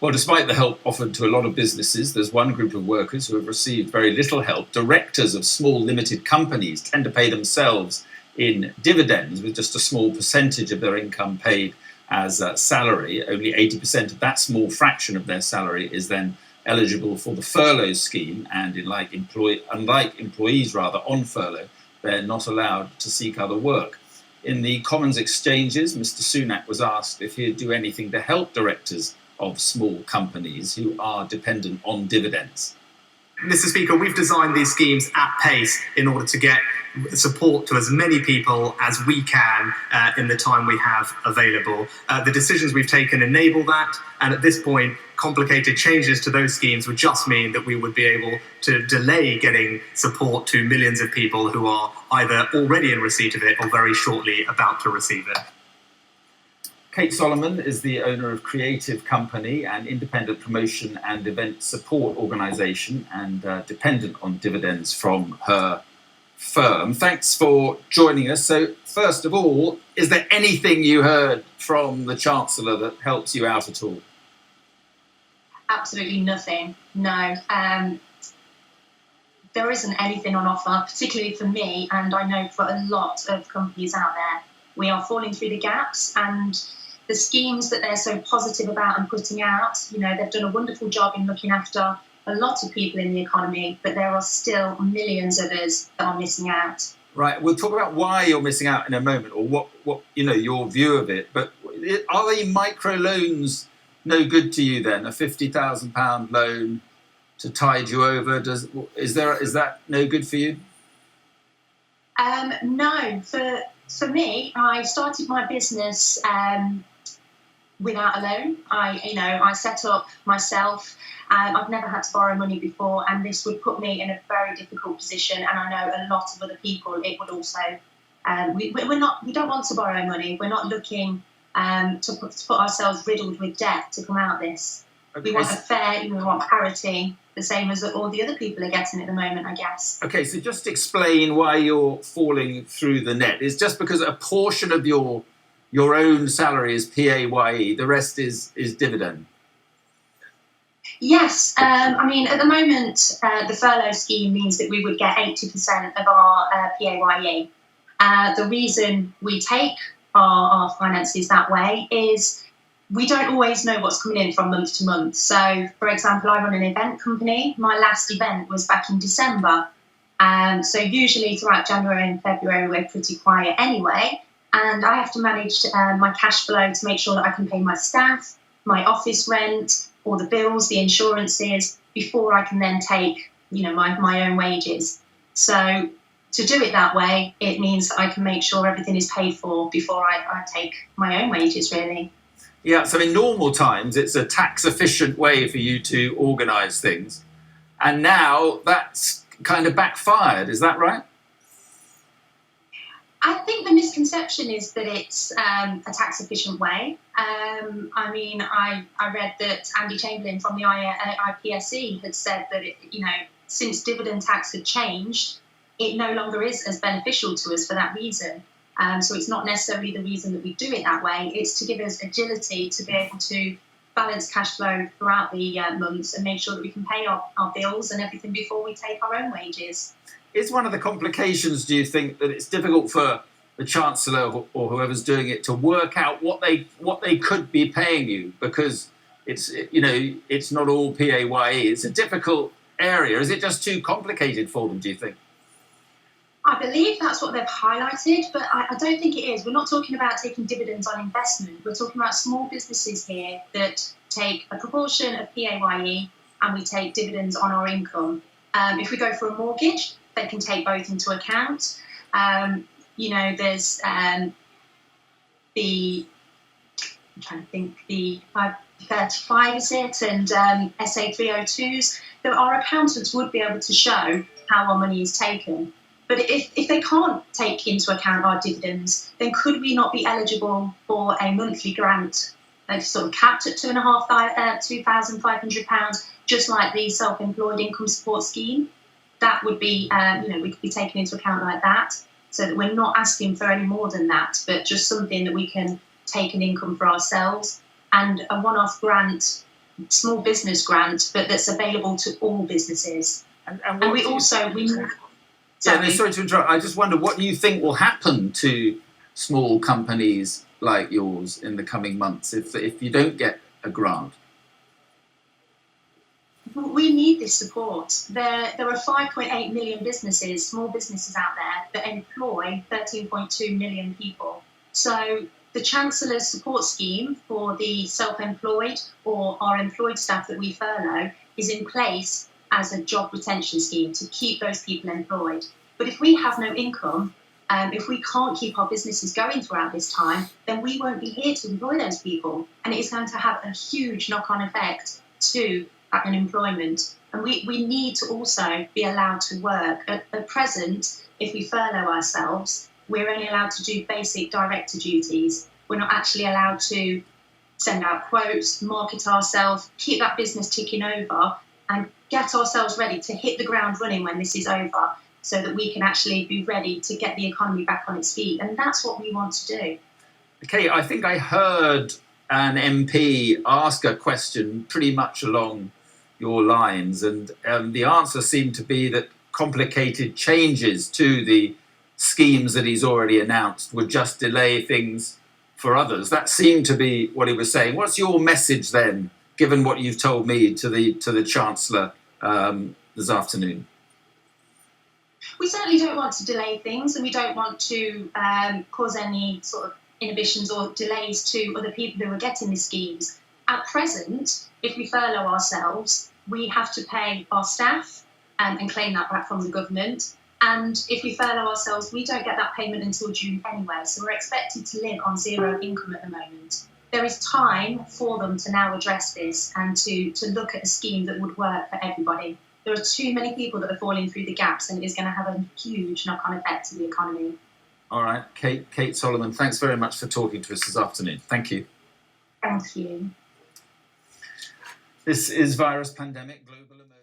Well, despite the help offered to a lot of businesses, there's one group of workers who have received very little help. Directors of small limited companies tend to pay themselves in dividends, with just a small percentage of their income paid as salary. Only 80% of that small fraction of their salary is then eligible for the furlough scheme, and unlike employees on furlough, they're not allowed to seek other work. In the Commons exchanges, Mr. Sunak was asked if he'd do anything to help directors of small companies who are dependent on dividends. Mr. Speaker, we've designed these schemes at pace in order to get support to as many people as we can in the time we have available. The decisions we've taken enable that, and at this point, complicated changes to those schemes would just mean that we would be able to delay getting support to millions of people who are either already in receipt of it or very shortly about to receive it. Kate Solomon is the owner of Creative Company, an independent promotion and event support organisation, and dependent on dividends from her firm. Thanks for joining us. So, first of all, is there anything you heard from the Chancellor that helps you out at all? Absolutely nothing, no. There isn't anything on offer, particularly for me, and I know for a lot of companies out there. We are falling through the gaps, and the schemes that they're so positive about and putting out, they've done a wonderful job in looking after a lot of people in the economy, but there are still millions of us that are missing out. Right, we'll talk about why you're missing out in a moment, or what your view of it. But are the micro loans no good to you then? A £50,000 loan to tide you over? Is that no good for you? No, for me, I started my business without a loan. I set up myself. I've never had to borrow money before, and this would put me in a very difficult position. And I know a lot of other people it would also. We don't want to borrow money. We're not looking to put ourselves riddled with debt to come out of this. Okay. We want a fair, we want parity, the same as all the other people are getting at the moment, I guess. Okay, so just explain why you're falling through the net. It's just because a portion of your own salary is PAYE, the rest is dividend. Yes, at the moment, the furlough scheme means that we would get 80% of our PAYE. The reason we take our finances that way is we don't always know what's coming in from month to month. So, for example, I run an event company. My last event was back in December. So usually throughout January and February, we're pretty quiet anyway. And I have to manage my cash flow to make sure that I can pay my staff, my office rent, all the bills, the insurances, before I can then take, my own wages. So to do it that way, it means that I can make sure everything is paid for before I take my own wages, really. Yeah, so in normal times, it's a tax-efficient way for you to organise things. And now that's kind of backfired, is that right? I think the misconception is that it's a tax-efficient way. I read that Andy Chamberlain from the IPSC had said that, since dividend tax had changed, it no longer is as beneficial to us for that reason. So it's not necessarily the reason that we do it that way. It's to give us agility to be able to balance cash flow throughout the months and make sure that we can pay our bills and everything before we take our own wages. Is one of the complications, do you think, that it's difficult for the Chancellor or whoever's doing it to work out what they could be paying you, because it's not all PAYE? It's a difficult area. Is it just too complicated for them, do you think? I believe that's what they've highlighted, but I don't think it is. We're not talking about taking dividends on investment. We're talking about small businesses here that take a proportion of PAYE and we take dividends on our income. If we go for a mortgage, they can take both into account. There's the 35 is it, and SA 302s. There our accountants would be able to show how our money is taken. But if they can't take into account our dividends, then could we not be eligible for a monthly grant, sort of capped at £2,500, just like the self-employed income support scheme? That would be, we could be taken into account like that, so that we're not asking for any more than that, but just something that we can take an income for ourselves. And a one-off grant small business grant, but that's available to all businesses. And we also sorry to interrupt. I just wonder, what do you think will happen to small companies like yours in the coming months if you don't get a grant? We need this support. There are 5.8 million businesses, small businesses out there that employ 13.2 million people. So the Chancellor's support scheme for the self-employed or our employed staff that we furlough is in place as a job retention scheme to keep those people employed. But if we have no income, if we can't keep our businesses going throughout this time, then we won't be here to employ those people. And it is going to have a huge knock-on effect to unemployment. And we need to also be allowed to work. At present, if we furlough ourselves, we're only allowed to do basic director duties. We're not actually allowed to send out quotes, market ourselves, keep that business ticking over, and get ourselves ready to hit the ground running when this is over, so that we can actually be ready to get the economy back on its feet. And that's what we want to do. Okay, I think I heard an MP ask a question pretty much along your lines, and the answer seemed to be that complicated changes to the schemes that he's already announced would just delay things for others. That seemed to be what he was saying. What's your message then, given what you've told me, to the Chancellor this afternoon? We certainly don't want to delay things, and we don't want to cause any sort of inhibitions or delays to other people who are getting the schemes. At present, if we furlough ourselves, we have to pay our staff and claim that back from the government. And if we furlough ourselves, we don't get that payment until June anyway. So we're expected to live on zero income at the moment. There is time for them to now address this and to look at a scheme that would work for everybody. There are too many people that are falling through the gaps, and it is going to have a huge knock-on effect to the economy. All right, Kate Solomon, thanks very much for talking to us this afternoon. Thank you. Thank you. This is Virus Pandemic Global Emergency.